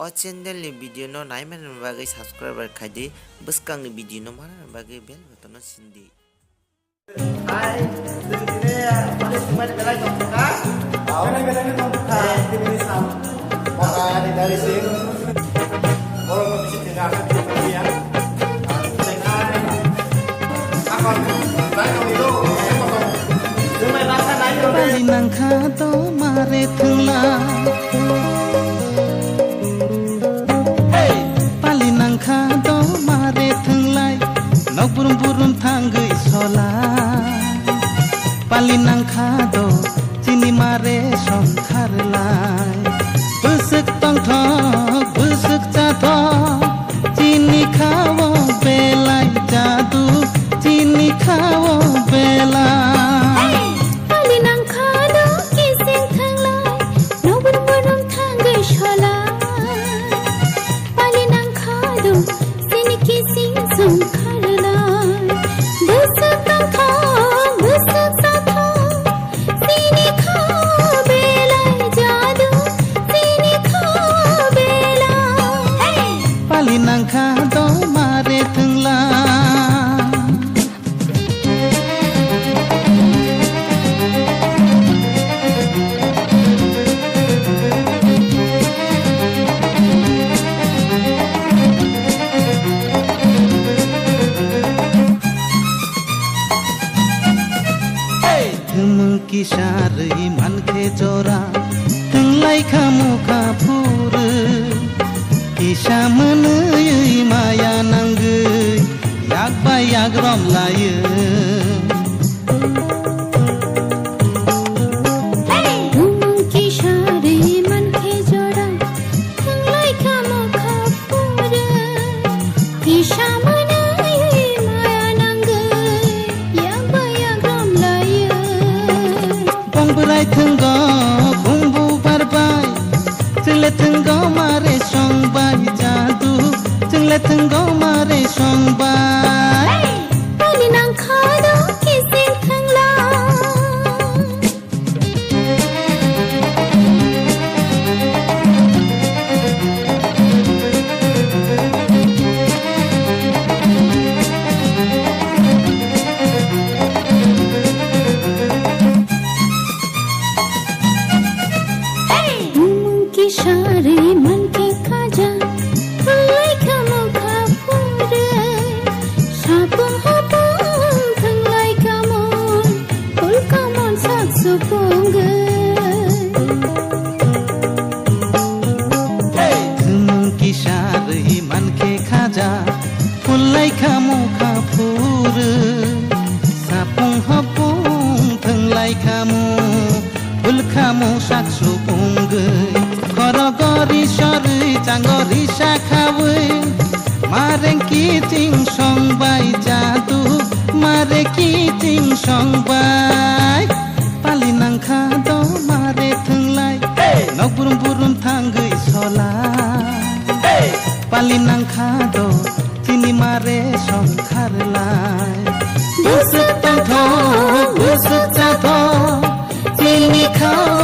O channel ni video no naiman bagai subscriber khadi buskang ni video no mana bagai bel button sindi. Hai, ini pada cuma di belakang kita. Mana belakang kita? Ini sam. Maka dari sini, kalau mau bisa tinggalkan di bagian. Tinggal. Akan belakang itu. Cuma bahasa lain. Palinang kado mare thula. Palinang kado mare thulai. Nok burum tanggai sola. Palinang kado cini mare songkar lai. Busuk tong thok, busuk cathok. Cini kawo belai jadu. Cini kawo belai. Palinang kado kising thanglai. No burum tanggai sola. Palinang kado cini kising songkar lai. Busuk tong thok, busuk cathok. Cini kawo belai jadu. Cini kawo belai. Palinang kado mare thulai. Kisari man ke jora Tenglai kamu kapur Kisah menui maya nanggai Yak bayak rom laya Kisari man ke jora Tenglai kamu kapur Kisah menui maya nanggai Yak bayak rom laya Berai tenggo bumbu barbai Cengle tenggo mare songbai jadu Cengle tenggo mare songbai Palinang kado kising thanglai. Kisari man ke kaja Thanglai kamu kapur Sapung hapung thanglai kamu Pul kamon sak supung Gemung kisari man ke kaja Pulai kamu kapur Sapung hapung thanglai kamu Pul kamu sak supung Korogori sori canggori sakawe Mareng kiting songbai jadu Mare kiting songbai Palinang kado mare thunglai Nok burum tanggai sola Palinang kado cini mare songkar lai Busuk tong thok, busuk cathok Cini kau